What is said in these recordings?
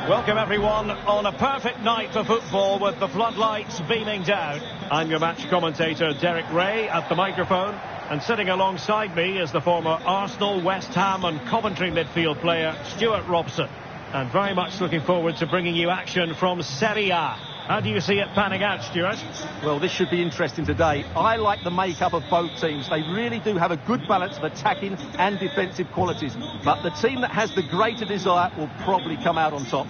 Welcome everyone on a perfect night for football with the floodlights beaming down. I'm your match commentator Derek Ray at the microphone, and sitting alongside me is the former Arsenal, West Ham and Coventry midfield player Stuart Robson. And very much looking forward to bringing you action from Serie A. How do you see it panning out, Stuart? Well, this should be interesting today. I like the makeup of both teams. They really do have a good balance of attacking and defensive qualities. But the team that has the greater desire will probably come out on top.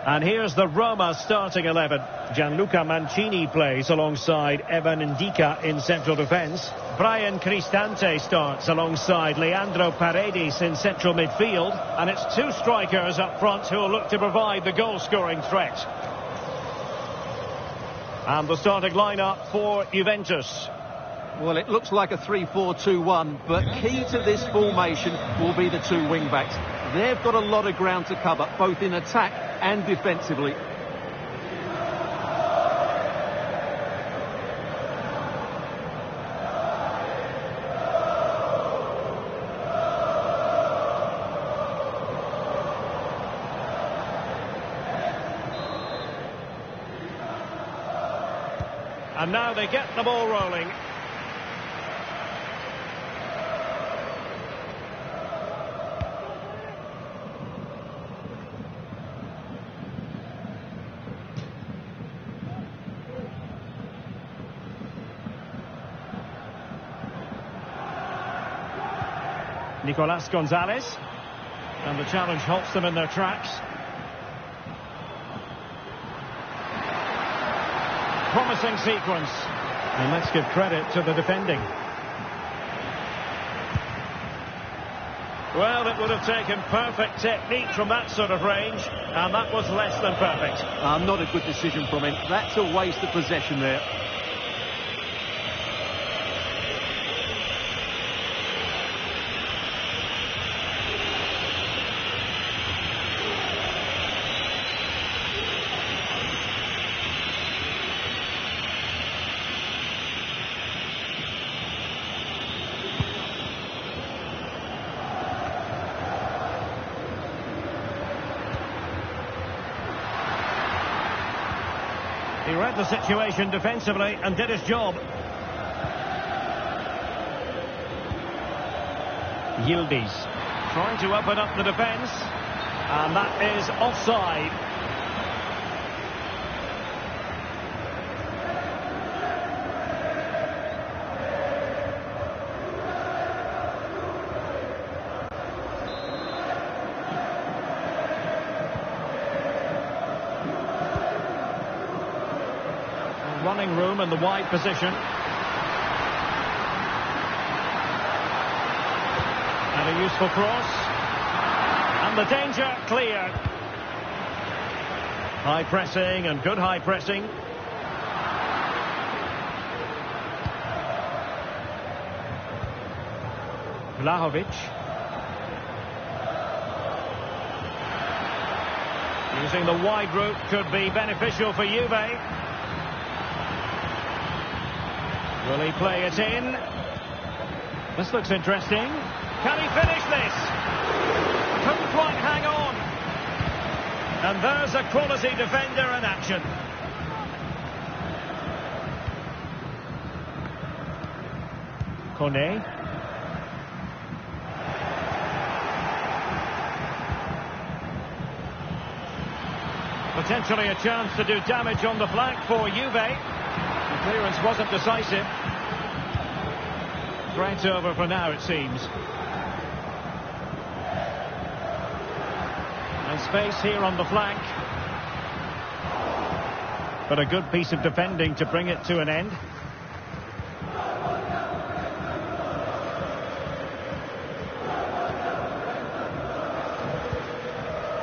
And here's the Roma starting 11. Gianluca Mancini plays alongside Evan Ndika in central defence. Brian Cristante starts alongside Leandro Paredes in central midfield. And it's two strikers up front who will look to provide the goal-scoring threat. And the starting lineup for Juventus. Well, it looks like a 3-4-2-1, but key to this formation will be the two wing-backs. They've got a lot of ground to cover, both in attack and defensively. And now they get the ball rolling. Nicolas Gonzalez, and the challenge halts them in their tracks. Promising sequence, and let's give credit to the defending. Well, it would have taken perfect technique from that sort of range, and that was less than perfect. Not a good decision from him. That's a waste of possession there. He read the situation defensively and did his job. Yildiz trying to open up the defence, and that is offside. Running room in the wide position. And a useful cross. And the danger cleared. High pressing and good high pressing. Vlahovic. Using the wide route could be beneficial for Juve. Will he play it in? This looks interesting. Can he finish this? Couldn't quite hang on. And there's a quality defender in action. Kone. Potentially a chance to do damage on the flank for Juve. The clearance wasn't decisive. Threat over for now, it seems. And space here on the flank. But a good piece of defending to bring it to an end.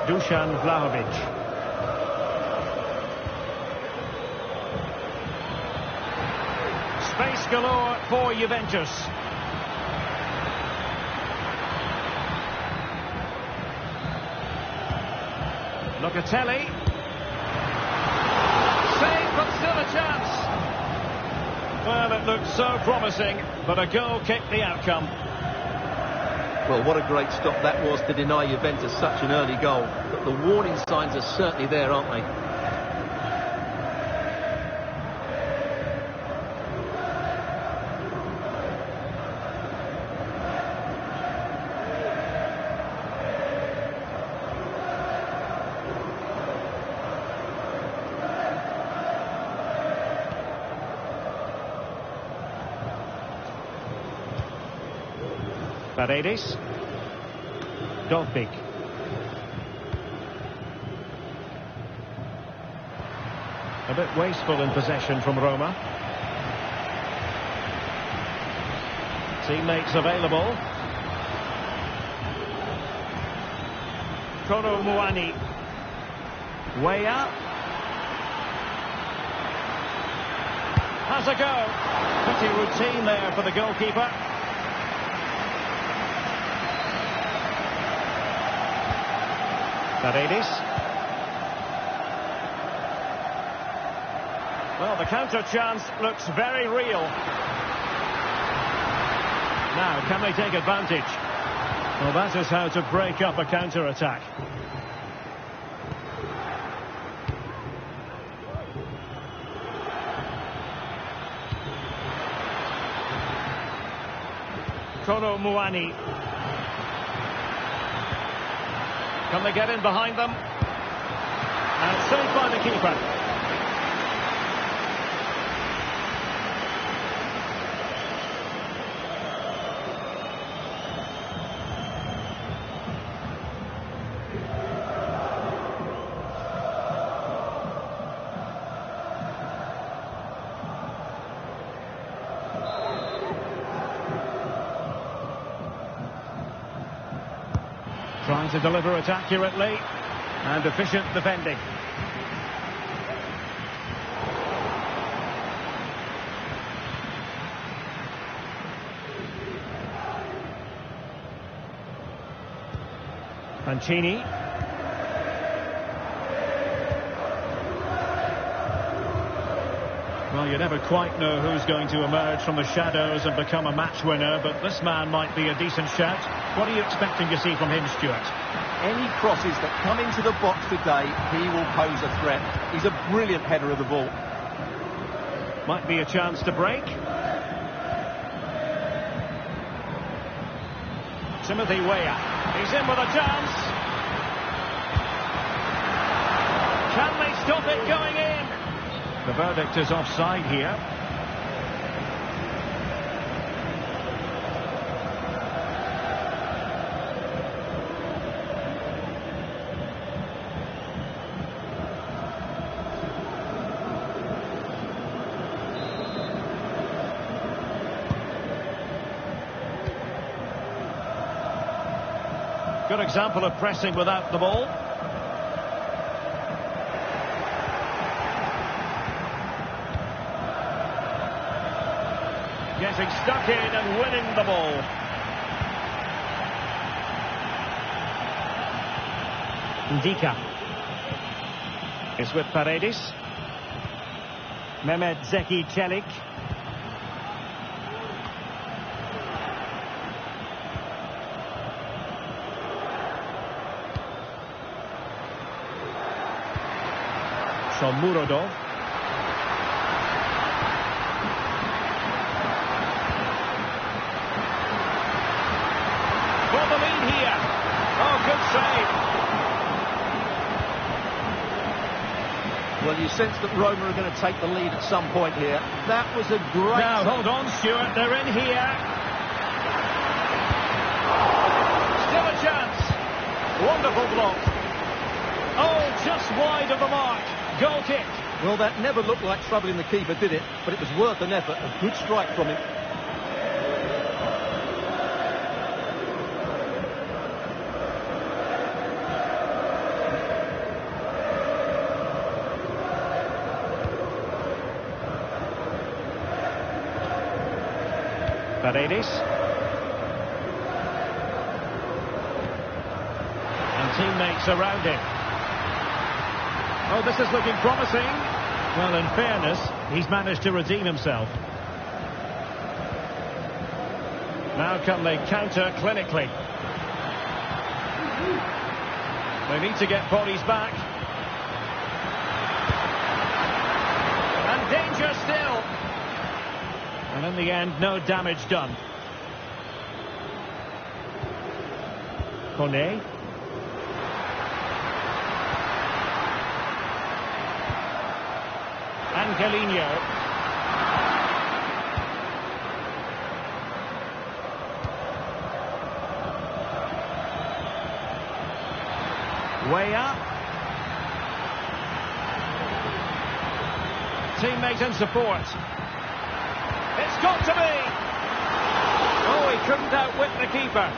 Dusan Vlahovic. Space galore for Juventus. Locatelli. Save, but still a chance. Well, it looked so promising, but a goal kicked the outcome. Well, what a great stop that was to deny Juventus such an early goal. But the warning signs are certainly there, aren't they? Paredes. Dolpik. A bit wasteful in possession from Roma. Teammates available. Kolo Muani. Way up. Has a go. Pretty routine there for the goalkeeper. Paredes. Well, the counter chance looks very real. Now, can they take advantage? Well, that is how to break up a counter-attack. Kolo Muani. Can they get in behind them? And saved by the keeper. Trying to deliver it accurately and efficient defending. Mancini. Well, you never quite know who's going to emerge from the shadows and become a match winner, but this man might be a decent shout. What are you expecting to see from him, Stuart? Any crosses that come into the box today, he will pose a threat. He's a brilliant header of the ball. Might be a chance to break. Timothy Weah. He's in with a chance. Can they stop it going in? The verdict is offside here. Good example of pressing without the ball. Getting stuck in and winning the ball. Ndika is with Paredes. Mehmet Zeki Çelik. Murodov. For the lead here. Oh, good save. Well, you sense that Roma are going to take the lead at some point here. That was a great... Now, hold on, Stuart. They're in here. Still a chance. Wonderful block. Oh, just wide of the mark. Goal kick. Well, that never looked like troubling the keeper, did it? But it was worth an effort. A good strike from him. Paredes. And teammates around him. Oh, this is looking promising. Well, in fairness, he's managed to redeem himself. Now can they counter clinically? They need to get bodies back. And danger still. And in the end, no damage done. Kone. Angelino. Way up. Teammate and support. It's got to be! Oh, he couldn't outwit the keeper.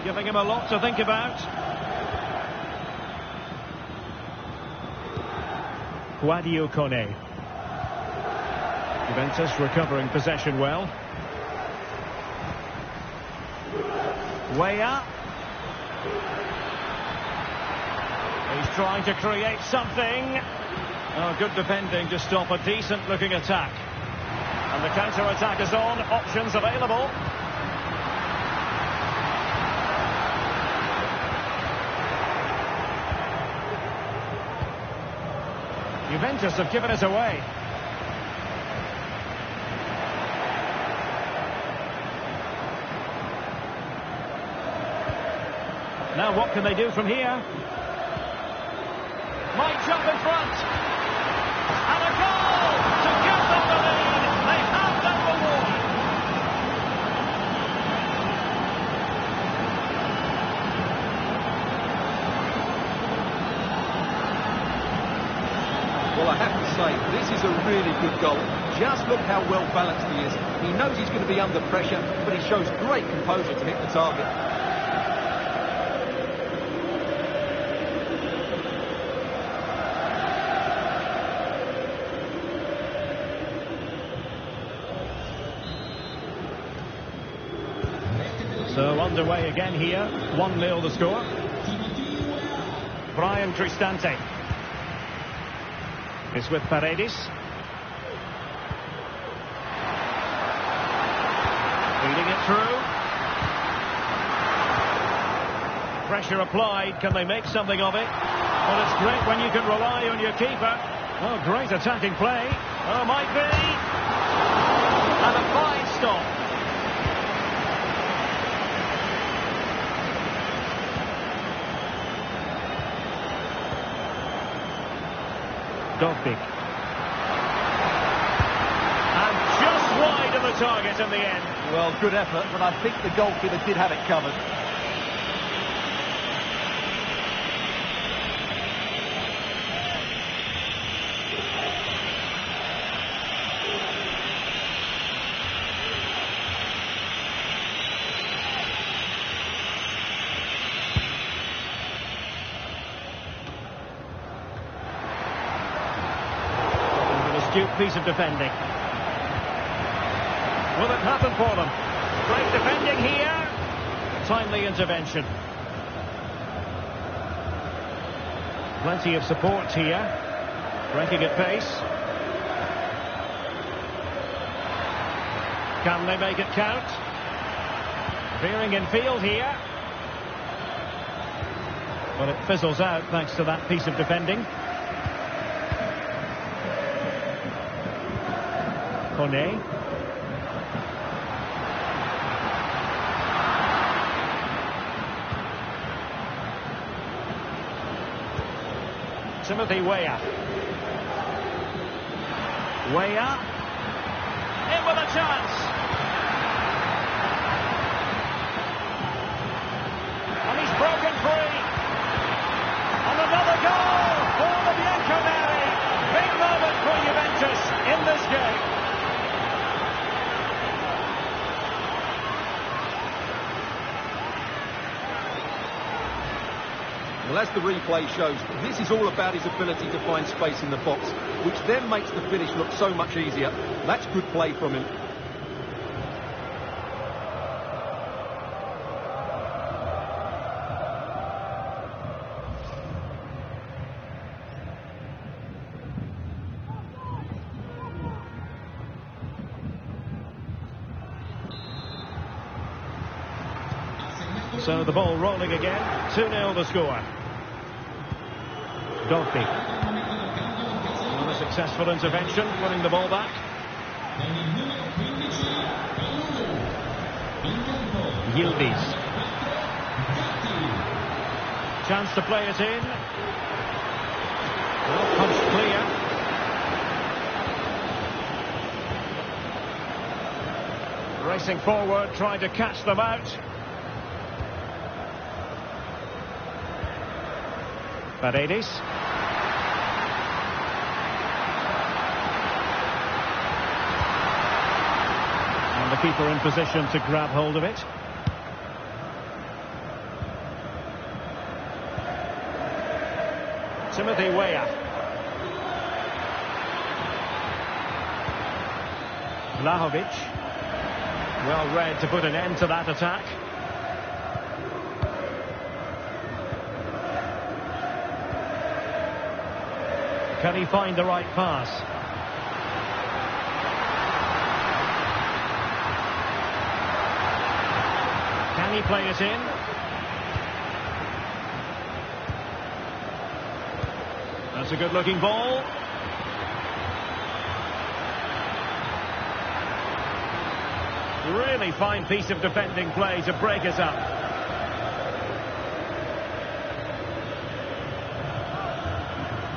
Giving him a lot to think about. Guadio Kone. Juventus recovering possession well. Way up. He's trying to create something. Oh, good defending to stop a decent-looking attack. And the counter-attack is on. Options available. Juventus have given us away. Now what can they do from here? Might jump in front. And a goal to give them the lead. They have their reward. Well, I have to say, this is a really good goal. Just look how well balanced he is. He knows he's going to be under pressure, but he shows great composure to hit the target. So underway again here. 1-0 the score. Brian Cristante is with Paredes. Feeding it through. Pressure applied. Can they make something of it? Well, it's great when you can rely on your keeper. Oh, great attacking play. Oh, might be. And a fine stop. Dovbik. And just wide of the target in the end. Well, good effort, but I think the goalkeeper did have it covered. Astute piece of defending. Will it happen for them? Great defending here. Timely intervention. Plenty of support here. Breaking at pace. Can they make it count? Veering in field here. Well, it fizzles out thanks to that piece of defending. Kone. Timothy Weah. Weah. In with a chance. And he's broken free. And another goal for the Bianconeri. Big moment for Juventus in this game. Well, as the replay shows, this is all about his ability to find space in the box, which then makes the finish look so much easier. That's good play from him. So the ball rolling again. 2-0 the score. Dolphy. On a successful intervention, winning the ball back. Yildiz. Chance to play it in. Well, punched clear. Racing forward, trying to catch them out. Paredes. And the keeper in position to grab hold of it. Timothy Weah. Vlahovic. Well read to put an end to that attack. Can he find the right pass? Can he play it in? That's a good-looking ball. Really fine piece of defending play to break us up.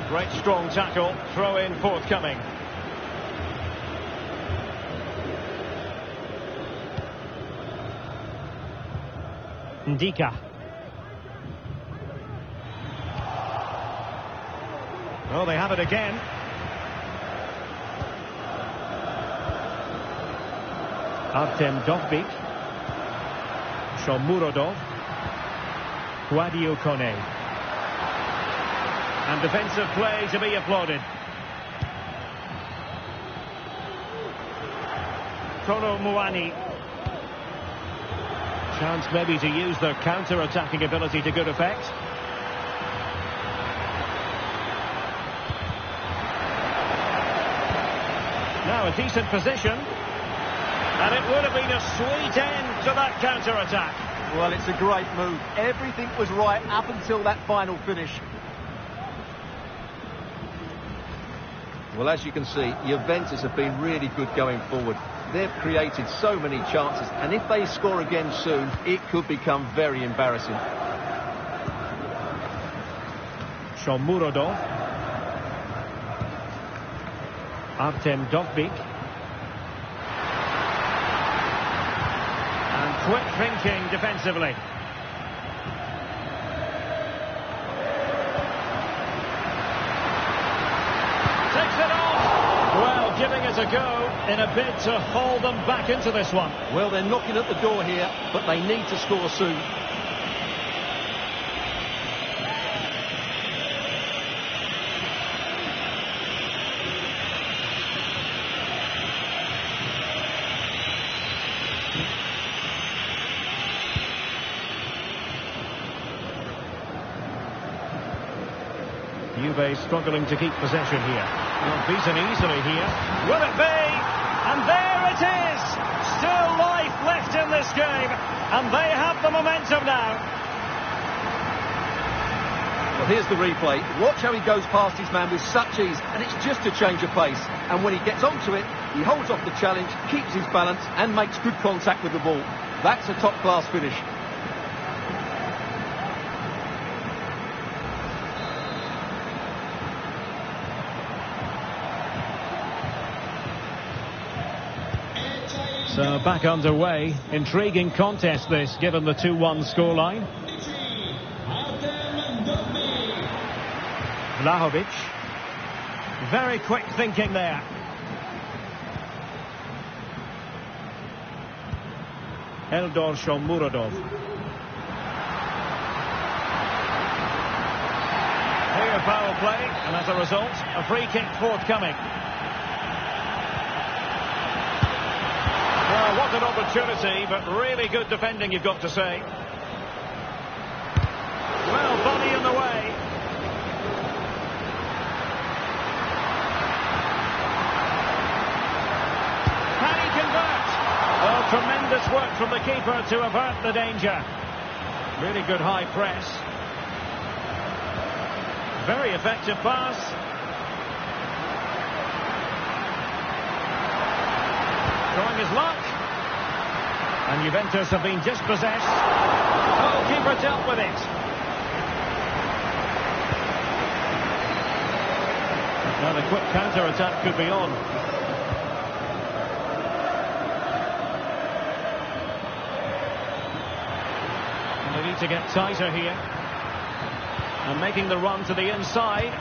Great strong tackle, throw in forthcoming. Ndika. Oh, they have it again. Artem Dovbyk. Shomurodov. Guadio Kone. And defensive play to be applauded. Kono Muani. Chance maybe to use their counter-attacking ability to good effect. Now a decent position. And it would have been a sweet end to that counter-attack. Well, it's a great move. Everything was right up until that final finish. Well, as you can see, Juventus have been really good going forward. They've created so many chances, and if they score again soon, it could become very embarrassing. Shomurodov. Artem Dovbyk. And quick thinking defensively. Giving it a go in a bid to haul them back into this one. Well, they're knocking at the door here, but they need to score soon. Juve struggling to keep possession here. Not beaten easily here. Will it be? And there it is! Still life left in this game. And they have the momentum now. Well, here's the replay. Watch how he goes past his man with such ease. And it's just a change of pace. And when he gets onto it, he holds off the challenge, keeps his balance, and makes good contact with the ball. That's a top-class finish. So back underway. Intriguing contest this, given the 2-1 scoreline. Vlahovic. Very quick thinking there. Eldor Shomurodov. Here foul play, and as a result, a free kick forthcoming. Well, what an opportunity, but really good defending, you've got to say. Well, body in the way. Can he convert? Oh, tremendous work from the keeper to avert the danger. Really good high press. Very effective pass. Trying his luck. And Juventus have been dispossessed. Oh, keeper dealt with it. Now the quick counter-attack could be on. And they need to get tighter here. And making the run to the inside.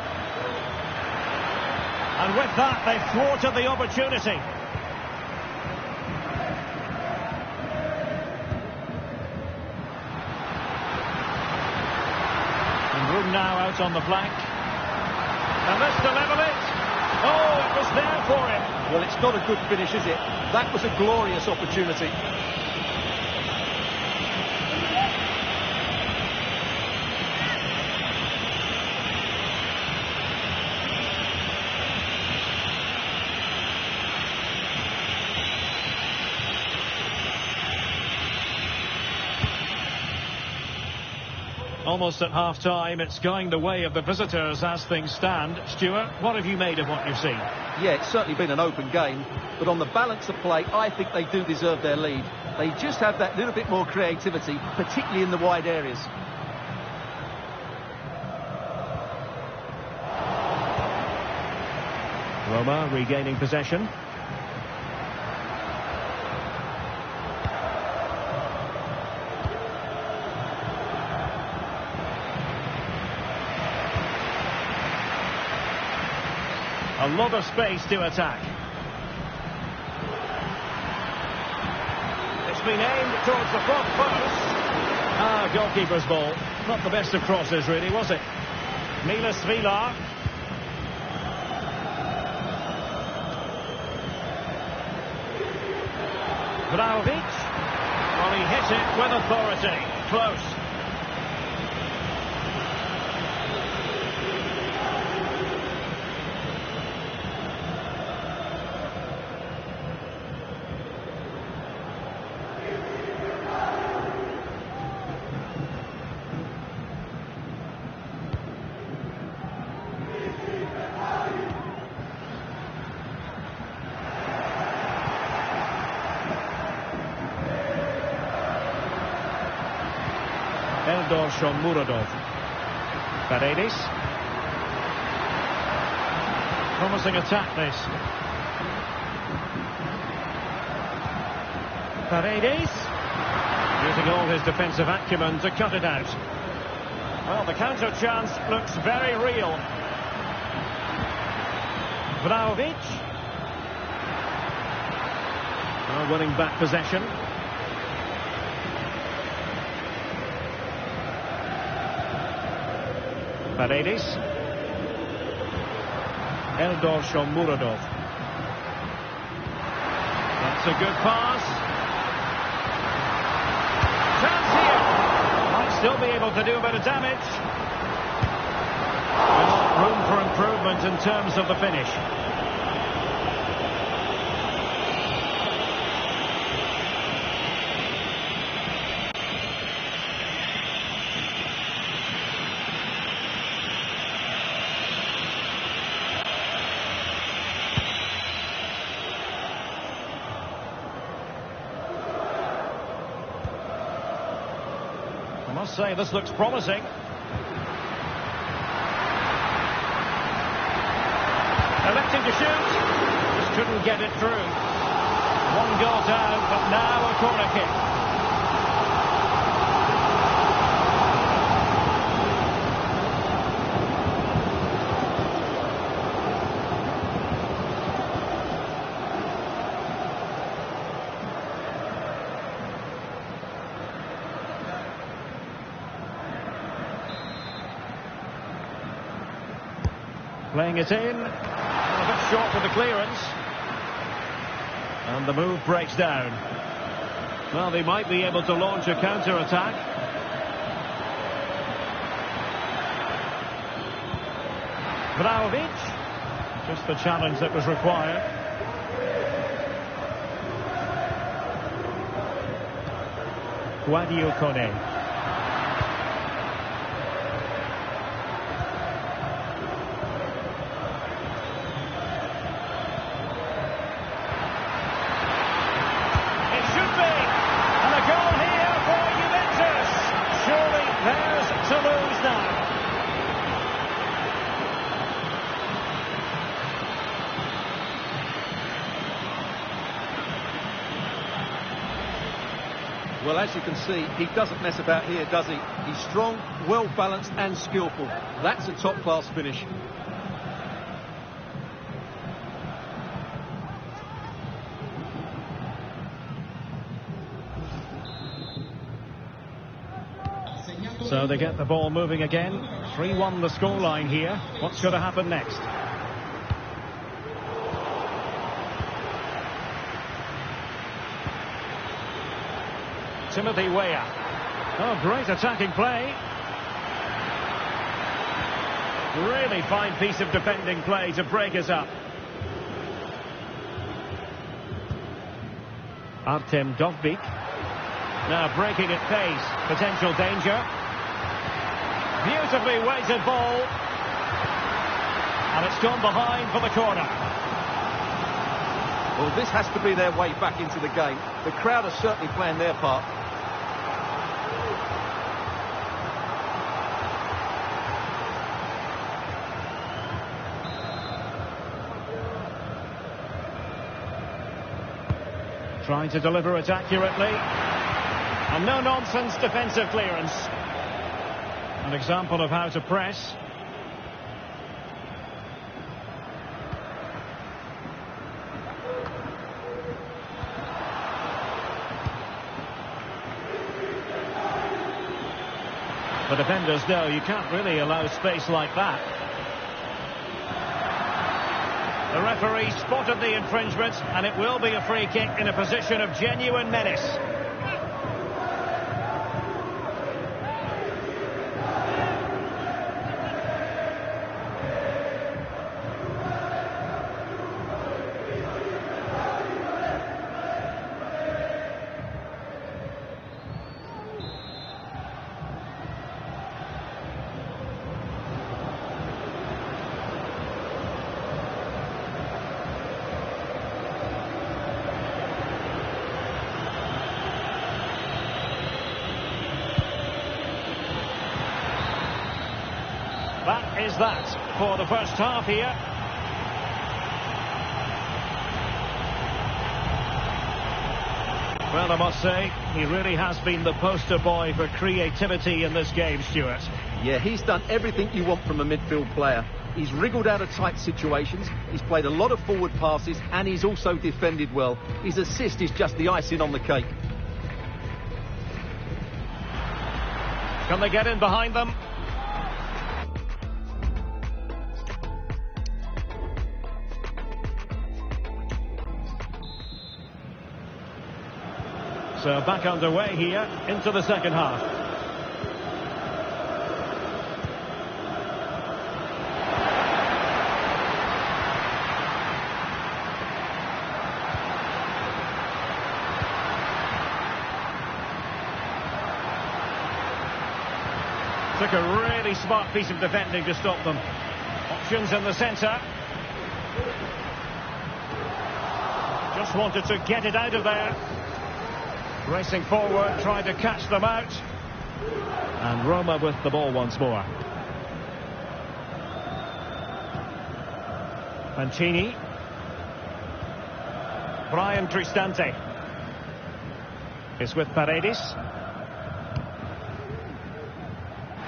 And with that, they've thwarted the opportunity. Room now out on the flank. And this to level it. Oh, it was there for him. Well, it's not a good finish, is it? That was a glorious opportunity. Almost at half-time, it's going the way of the visitors as things stand. Stuart, what have you made of what you've seen? Yeah, it's certainly been an open game, but on the balance of play, I think they do deserve their lead. They just have that little bit more creativity, particularly in the wide areas. Roma regaining possession. A lot of space to attack. It's been aimed towards the front post. Ah, goalkeeper's ball. Not the best of crosses, really, was it? Milas Vilar. Vlahovic. Well, he hit it with authority. Close. Eldor Shomurodov. Paredes. Promising attack, this. Paredes. Using all his defensive acumen to cut it out. Well, the counter chance looks very real. Vlahovic. Well, winning back possession. Paredes. Eldor Shomurodov. That's a good pass. Chance here. Might still be able to do a bit of damage. Well, room for improvement in terms of the finish. I must say, this looks promising. Electing to shoot. Just couldn't get it through. One got out, but now a corner kick. Playing it in, a bit short with the clearance, and the move breaks down. Well, they might be able to launch a counter-attack. Vlahovic, just the challenge that was required. Guadiocone. To lose now. Well, as you can see, he doesn't mess about here, does he? He's strong, well-balanced and skillful. That's a top-class finish. So they get the ball moving again. 3-1 the scoreline here. What's going to happen next? Timothy Weah. Oh, great attacking play. Really fine piece of defending play to break us up. Artem Dovbyk. Now breaking at pace. Potential danger. Beautifully weighted ball. And it's gone behind for the corner. Well, this has to be their way back into the game. The crowd are certainly playing their part. Trying to deliver it accurately. And no-nonsense defensive clearance. An example of how to press. The defenders know you can't really allow space like that. The referee spotted the infringement, and it will be a free kick in a position of genuine menace. That is that for the first half here. Well, I must say, he really has been the poster boy for creativity in this game, Stuart. Yeah, he's done everything you want from a midfield player. He's wriggled out of tight situations, he's played a lot of forward passes, and he's also defended well. His assist is just the icing on the cake. Can they get in behind them? So back underway here into the second half. Took a really smart piece of defending to stop them. Options in the centre. Just wanted to get it out of there. Racing forward, trying to catch them out. And Roma with the ball once more. Mancini. Brian Cristante. It's with Paredes.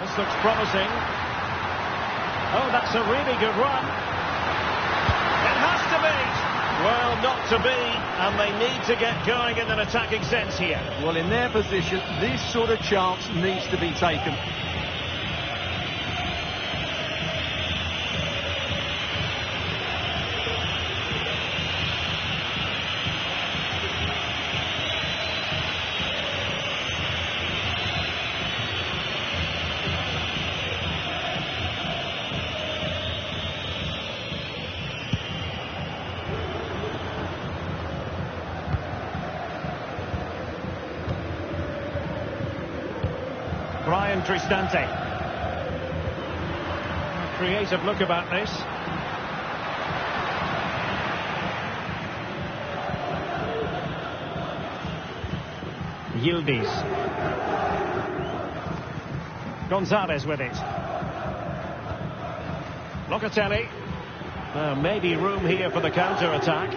This looks promising. Oh, that's a really good run. It has to be. Well, not to be, and they need to get going in an attacking sense here. Well, in their position, this sort of chance needs to be taken. Cristante. Creative look about this. Yildiz. Gonzalez with it. Locatelli. Maybe room here for the counter-attack.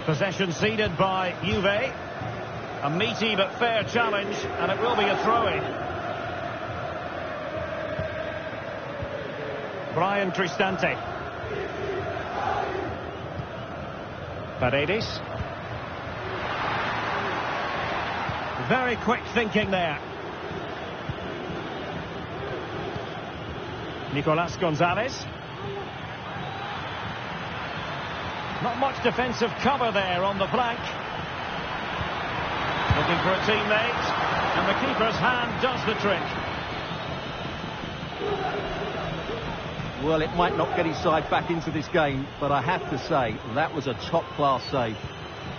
Possession ceded by Juve. A meaty but fair challenge, and it will be a throw-in. Brian Cristante. Paredes. Very quick thinking there. Nicolas Gonzalez. Not much defensive cover there on the flank. Looking for a teammate, and the keeper's hand does the trick. Well, it might not get his side back into this game, but I have to say, that was a top-class save.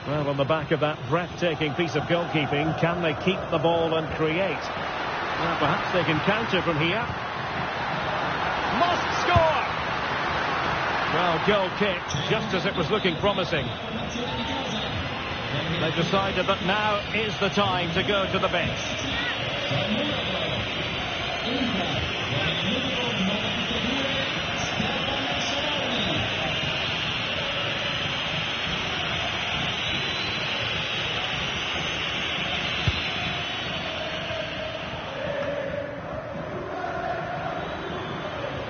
Well, on the back of that breathtaking piece of goalkeeping, can they keep the ball and create? Well, perhaps they can counter from here. Must score! Well, goal kicked, just as it was looking promising. They've decided that now is the time to go to the bench.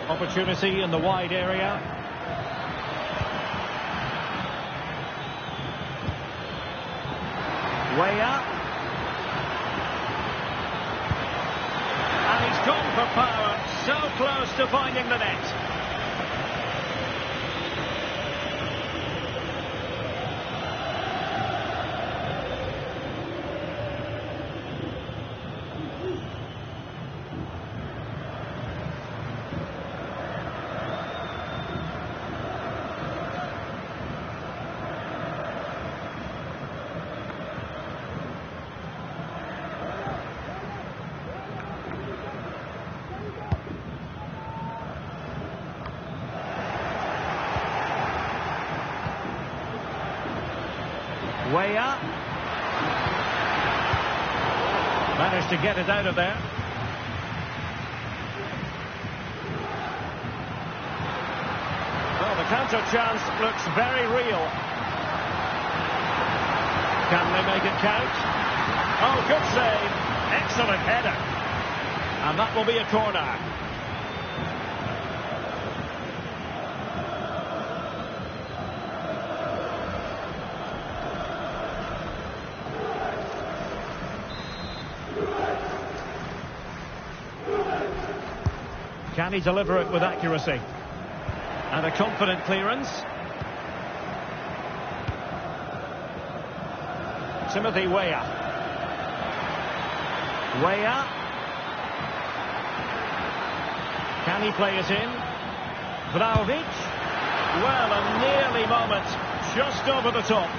Opportunity in the wide area. Way up. And he's gone for power. So close to finding the net. Way up. Managed to get it out of there. Well, the counter chance looks very real. Can they make it count? Oh, good save. Excellent header. And that will be a corner. Can he deliver it with accuracy? And a confident clearance. Timothy Weah. Weah. Can he play it in? Vlahovic. Well, a nearly moment. Just over the top.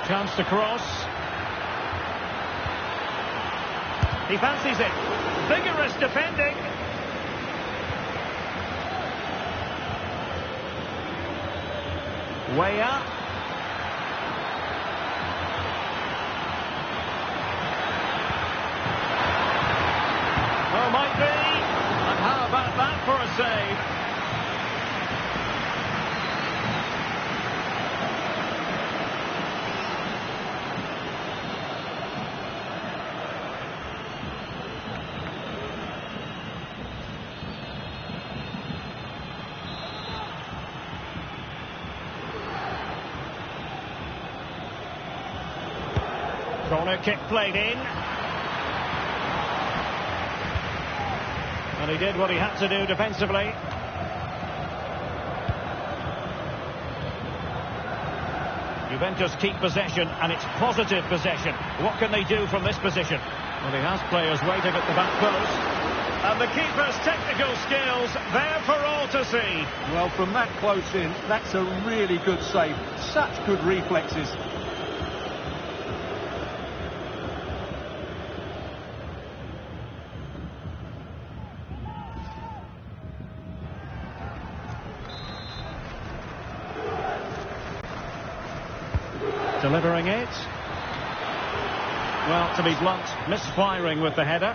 Chance to cross. He fancies it. Vigorous defending. Weah. Oh, might be. And how about that for a save? Corner kick played in. And he did what he had to do defensively. Juventus keep possession, and it's positive possession. What can they do from this position? Well, he has players waiting at the back post. And the keeper's technical skills there for all to see. Well, from that close in, that's a really good save. Such good reflexes. Delivering it. Well, to be blunt, misfiring with the header.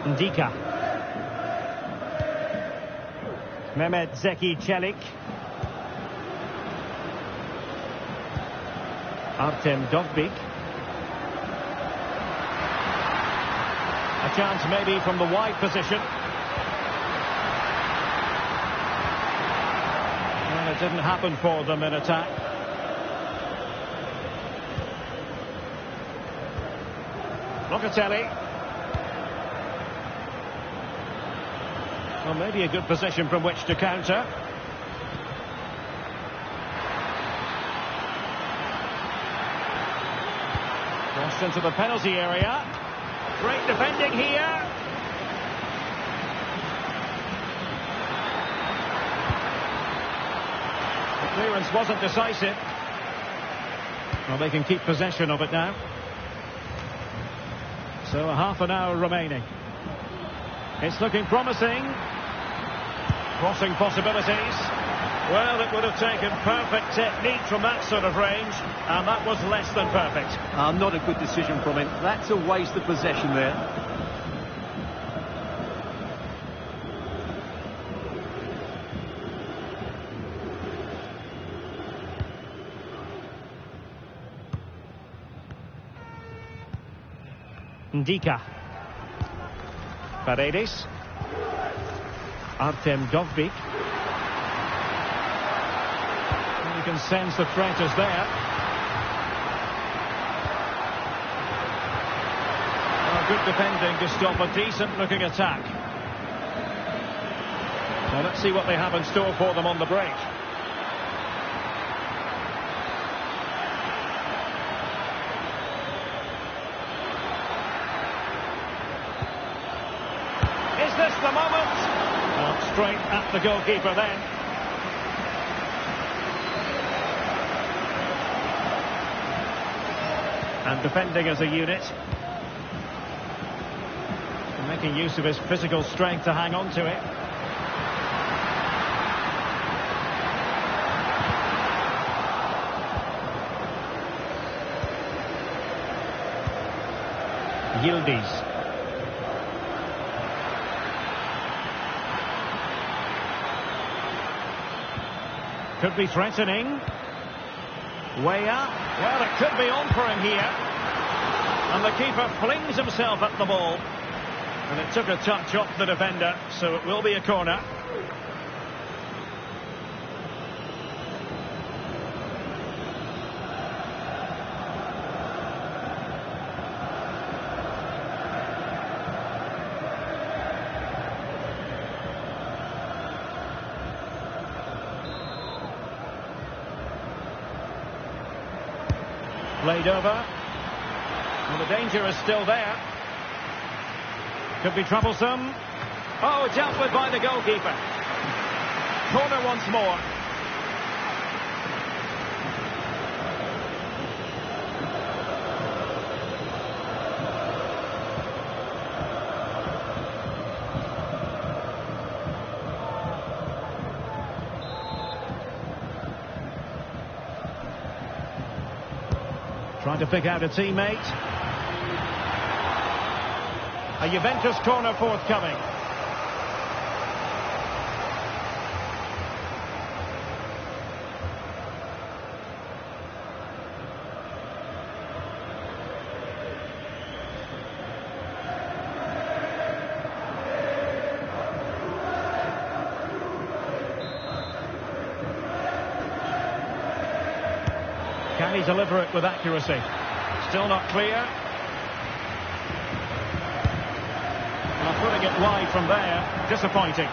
Ndika. Mehmet Zeki Çelik. Artem Dovbik. A chance maybe from the wide position. And it didn't happen for them in attack. Locatelli. Well, maybe a good position from which to counter. Crossed into the penalty area. Great defending here. The clearance wasn't decisive. Well, they can keep possession of it now. So a half an hour remaining. It's looking promising. Crossing possibilities. Well, it would have taken perfect technique from that sort of range, and that was less than perfect. Not a good decision from him. That's a waste of possession there. Ndika. Paredes. Artem Dovbik. You can sense the threat is there. Oh, good defending to stop a decent-looking attack. Now let's see what they have in store for them on the break. Is this the moment? Straight at the goalkeeper then. And defending as a unit. And making use of his physical strength to hang on to it. Yildiz. Could be threatening. Weah. Well, it could be on for him here. And the keeper flings himself at the ball. And it took a touch off the defender, so it will be a corner. Played over. Well, the danger is still there. Could be troublesome. Oh, dealt with by the goalkeeper. Corner once more. Trying to pick out a teammate. A Juventus corner forthcoming. Can he deliver it with accuracy? Still not clear. Well, putting it wide from there, disappointing.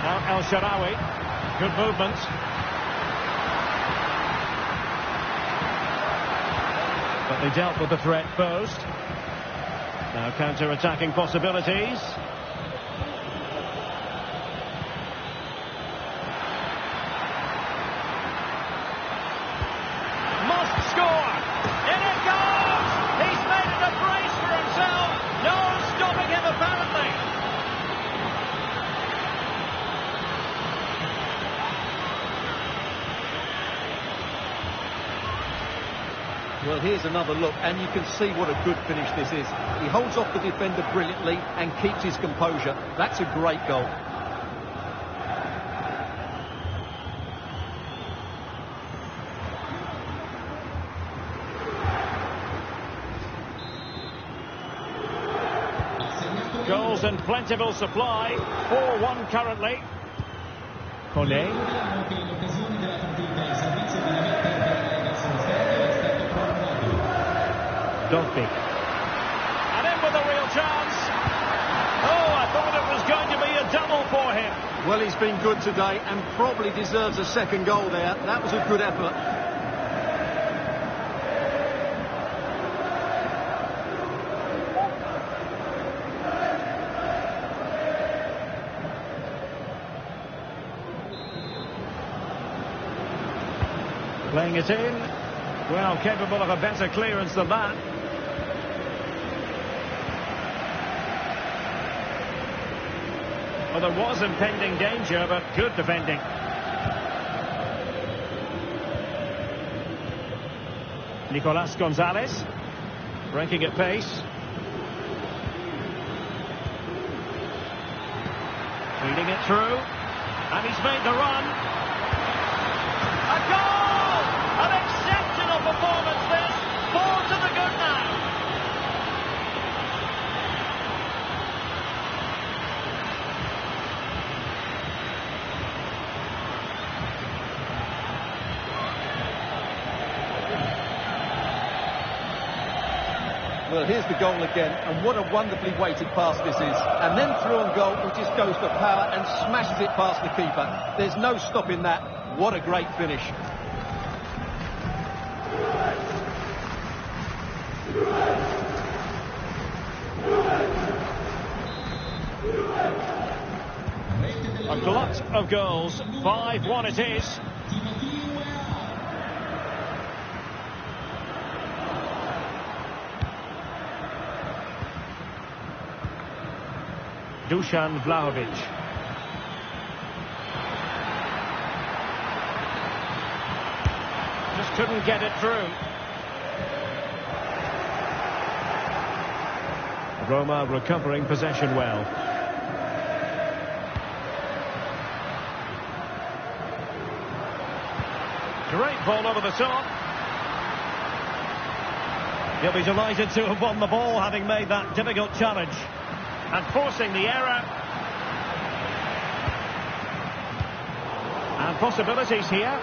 Now El Shaarawy, good movement. But they dealt with the threat posed. Now counter-attacking possibilities. Must score! In it goes! He's made it a brace for himself! No stopping him apparently! Well, here's another look, and you can see what a good finish this is. He holds off the defender brilliantly and keeps his composure. That's a great goal. Goals in plentiful supply. 4-1 currently. Dolphy. And in with a real chance. Oh, I thought it was going to be a double for him. Well, he's been good today and probably deserves a second goal there. That was a good effort. Playing it in. Well, capable of a better clearance than that. Well, there was impending danger, but good defending. Nicolas Gonzalez, breaking at pace. Feeding it through, and he's made the run. A goal! An exceptional performance this. 4 to the good now. Well, here's the goal again, and what a wonderfully weighted pass this is. And then through on goal, he just goes for power and smashes it past the keeper. There's no stopping that. What a great finish. A glut of goals. 5-1 it is. Dusan Vlahovic. Just couldn't get it through. Roma recovering possession well. Great ball over the top. He'll be delighted to have won the ball, having made that difficult challenge. And forcing the error. And possibilities here.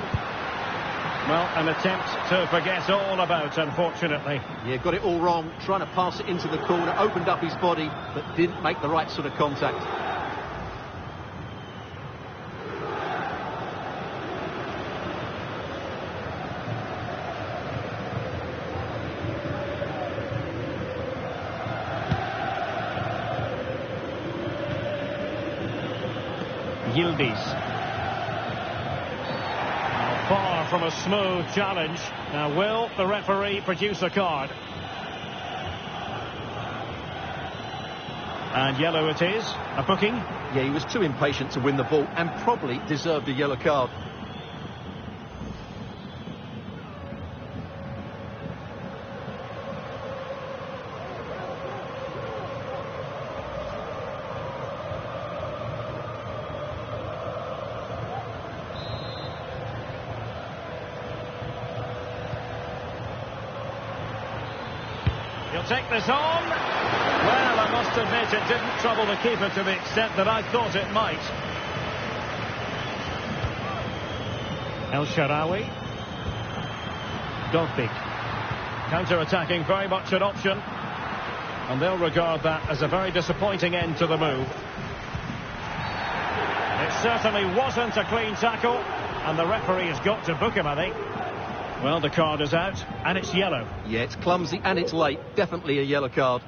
Well, an attempt to forget all about, unfortunately. Yeah, got it all wrong. Trying to pass it into the corner, opened up his body, but didn't make the right sort of contact. Yildiz. Far from a smooth challenge. Now, will the referee produce a card? And yellow it is. A booking. Yeah, he was too impatient to win the ball and probably deserved a yellow card. He'll take this on. Well, I must admit it didn't trouble the keeper to the extent that I thought it might. El Shaarawy. Dovbik. Counter-attacking, very much an option. And they'll regard that as a very disappointing end to the move. It certainly wasn't a clean tackle. And the referee has got to book him, I think. Well, the card is out, and it's yellow. Yeah, it's clumsy and it's late. Definitely a yellow card.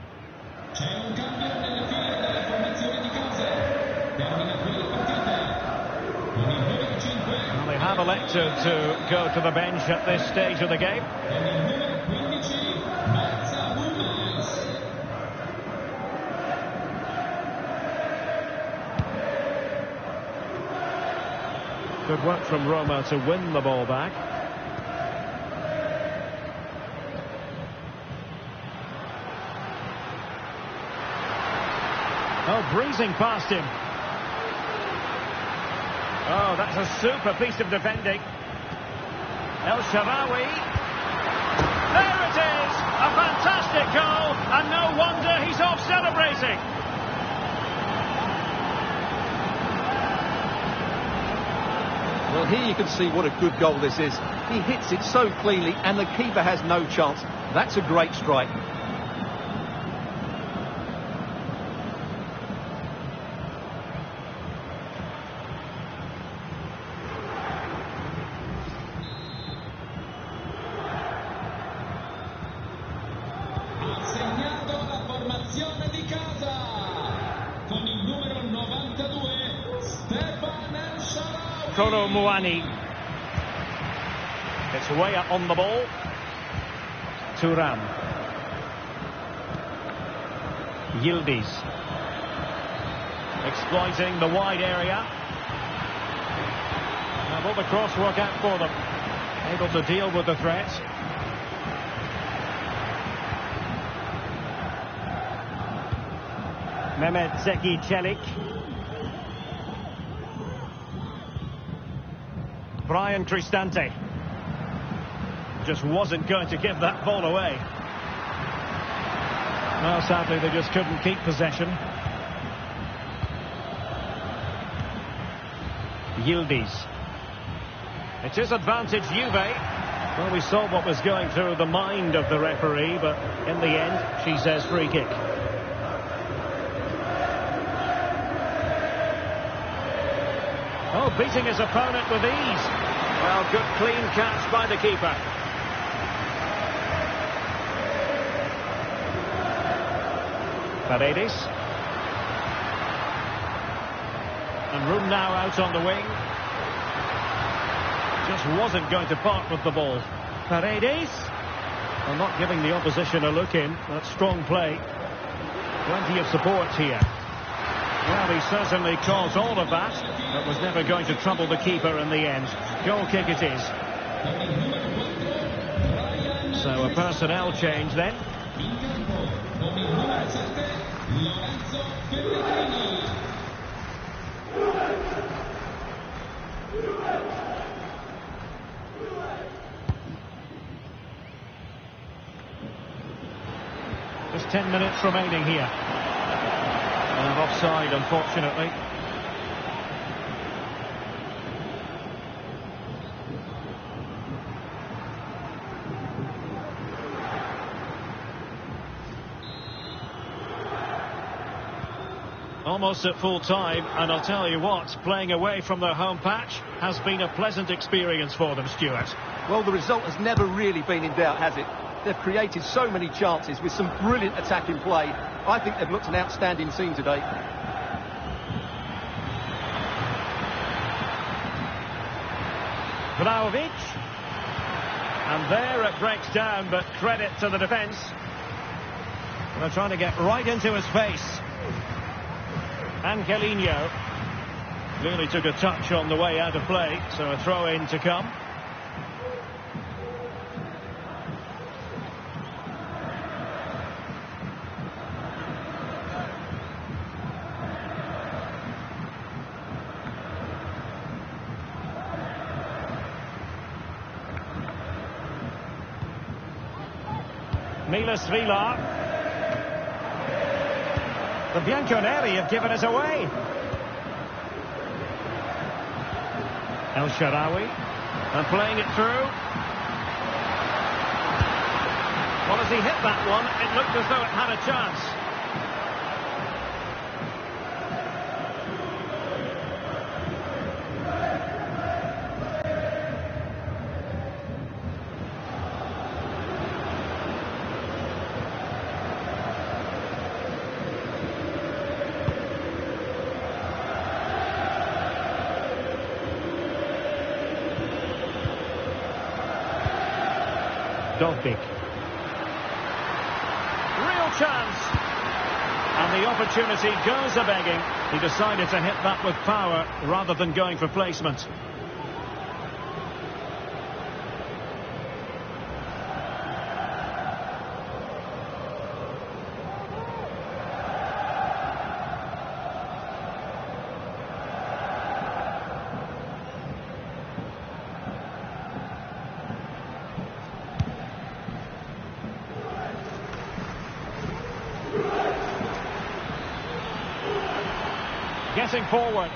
Well, they have elected to go to the bench at this stage of the game. Good work from Roma to win the ball back. Oh, breezing past him. Oh, that's a super piece of defending. El Shaarawy. There it is! A fantastic goal, and no wonder he's off celebrating. Well, here you can see what a good goal this is. He hits it so cleanly, and the keeper has no chance. That's a great strike. Muani. It's way up on the ball. Thuram. Yildiz. Exploiting the wide area. Now will the cross work out for them? Able to deal with the threat. Mehmet Zeki Çelik. Brian Cristante just wasn't going to give that ball away. Well, sadly, they just couldn't keep possession. Yildiz. It is advantage Juve. Well, we saw what was going through the mind of the referee, but in the end, she says free kick. Oh, beating his opponent with ease. Well, good clean catch by the keeper. Paredes. And room now out on the wing. Just wasn't going to part with the ball. Paredes. Well, not giving the opposition a look in. That's strong play. Plenty of support here. Well, he certainly caused all of that, but was never going to trouble the keeper in the end. Goal kick it is. So a personnel change then. 10 minutes remaining here. And offside, unfortunately. Almost at full time, and I'll tell you what, playing away from their home patch has been a pleasant experience for them, Stuart. Well, the result has never really been in doubt, has it? They've created so many chances with some brilliant attacking play. I think they've looked an outstanding team today. Vlahovic. And there it breaks down, but credit to the defence. They're trying to get right into his face. Angelino clearly took a touch on the way out of play, so a throw-in to come. Milas Vila. The Bianconeri have given us away. El Shaarawy. And playing it through. Well, as he hit that one, it looked as though it had a chance. Dovbyk. Real chance. And the opportunity goes a-begging. He decided to hit that with power rather than going for placement. Getting forward.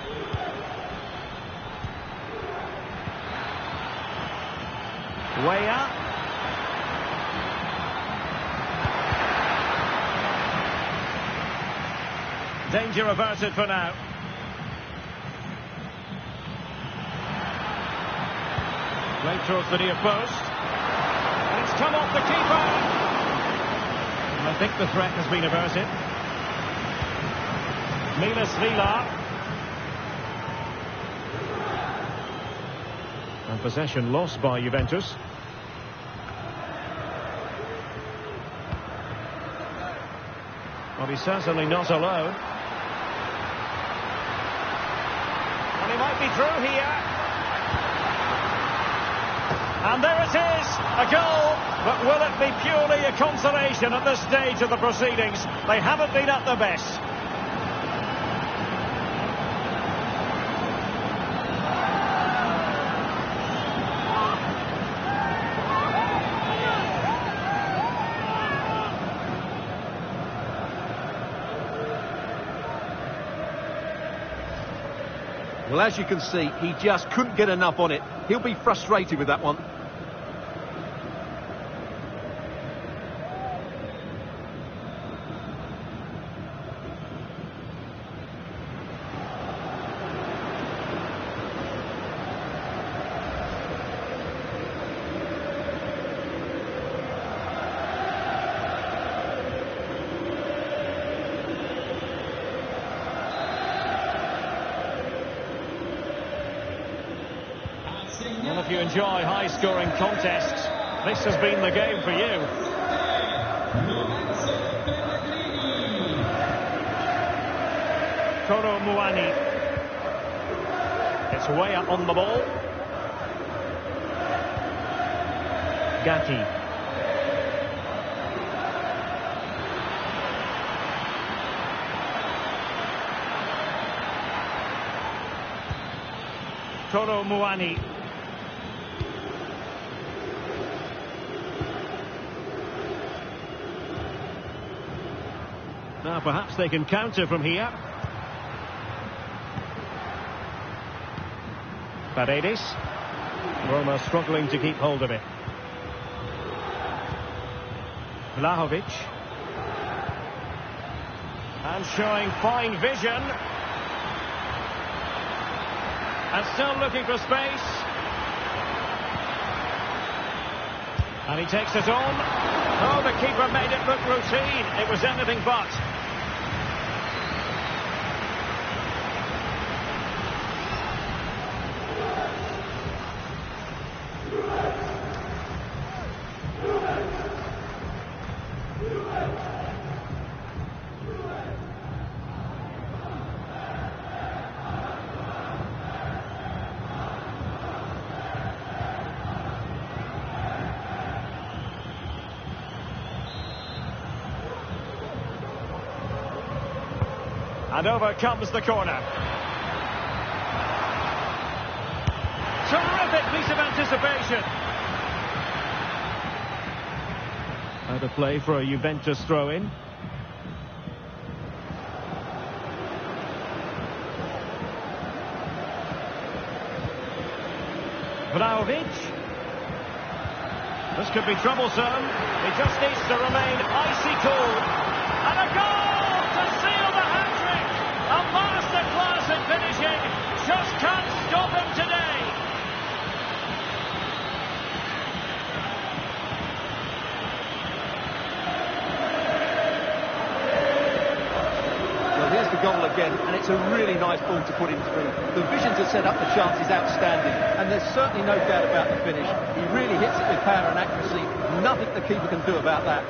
Way up. Danger averted for now. Played towards the near post. And it's come off the keeper. And I think the threat has been averted. Milas Vila. And possession lost by Juventus. Well, he's certainly not alone. And he might be through here. And there it is, a goal. But will it be purely a consolation at this stage of the proceedings? They haven't been at their best. Well, as you can see, he just couldn't get enough on it. He'll be frustrated with that one. Well, if you enjoy high-scoring contests, this has been the game for you. Kolo Muani. It's way up on the ball. Gatti. Kolo Muani. Perhaps they can counter from here. Paredes. Roma struggling to keep hold of it. Vlahovic. And showing fine vision. And still looking for space. And he takes it on. Oh, the keeper made it look routine. It was anything but. And over comes the corner. Terrific piece of anticipation. Out of play for a Juventus throw-in. Vlahovic. This could be troublesome. He just needs to remain icy cool. And a goal to seal the hat-trick. A masterclass in finishing. Just can't stop him today. Well, here's the goal again, and it's a really nice ball to put him through. The vision to set up the chance is outstanding, and there's certainly no doubt about the finish. He really hits it with power and accuracy. Nothing the keeper can do about that.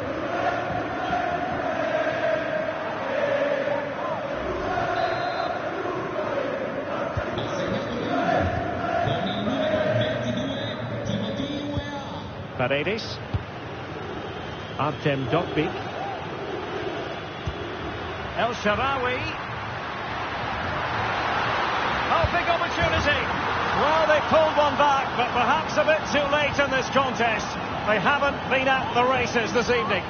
Paredes. Artem Dopik. El Shaarawy. Oh, big opportunity. Well, they pulled one back, but perhaps a bit too late in this contest. They haven't been at the races this evening.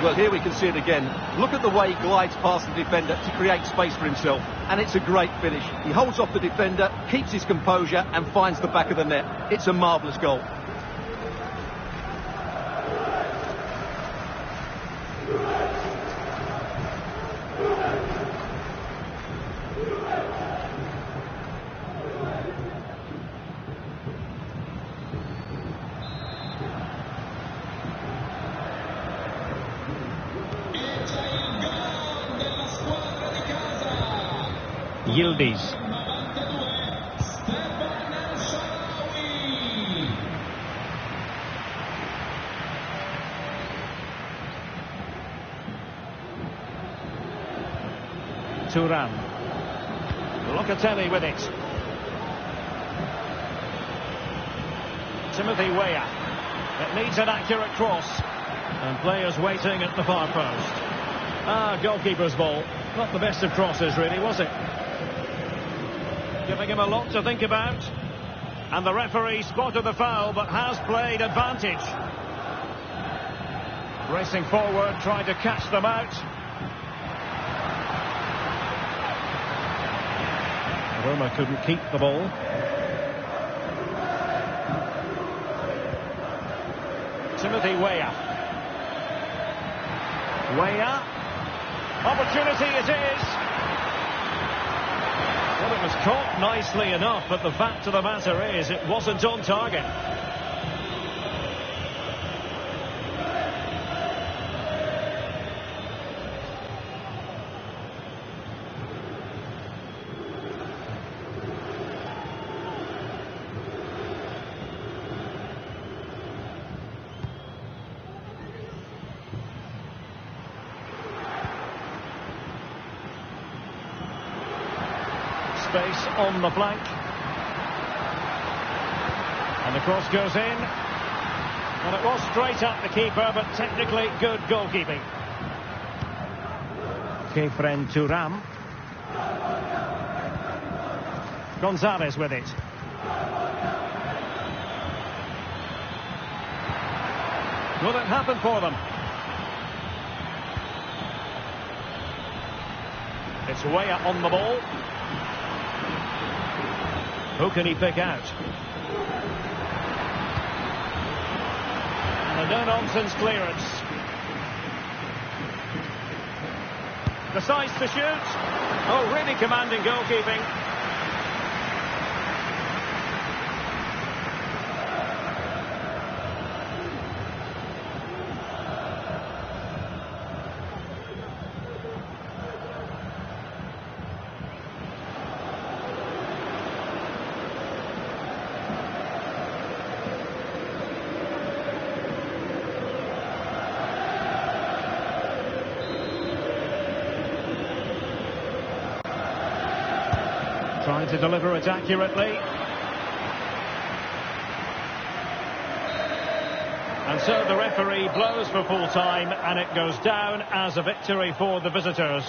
Well, here we can see it again. Look at the way he glides past the defender to create space for himself. And it's a great finish. He holds off the defender, keeps his composure and finds the back of the net. It's a marvellous goal. Yildiz. Thuram. Locatelli with it. Timothy Weah. It needs an accurate cross. And players waiting at the far post. Goalkeeper's ball. Not the best of crosses, really, was it? Giving him a lot to think about. And the referee spotted the foul, but has played advantage. Racing forward, trying to catch them out. Roma couldn't keep the ball. Timothy Weah. Weah. Opportunity it is. Well, it was caught nicely enough, but the fact of the matter is it wasn't on target. Space on the flank. And the cross goes in. And it was straight at the keeper, but technically good goalkeeping. Kefren Thuram. Gonzalez with it. Will it happen for them? It's way up on the ball. Who can he pick out? A no-nonsense clearance. Decides to shoot. Oh, really commanding goalkeeping. Trying to deliver it accurately. And so the referee blows for full time, and it goes down as a victory for the visitors.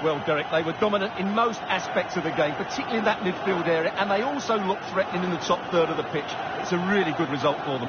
Well, Derek, they were dominant in most aspects of the game, particularly in that midfield area, and they also looked threatening in the top third of the pitch. It's a really good result for them.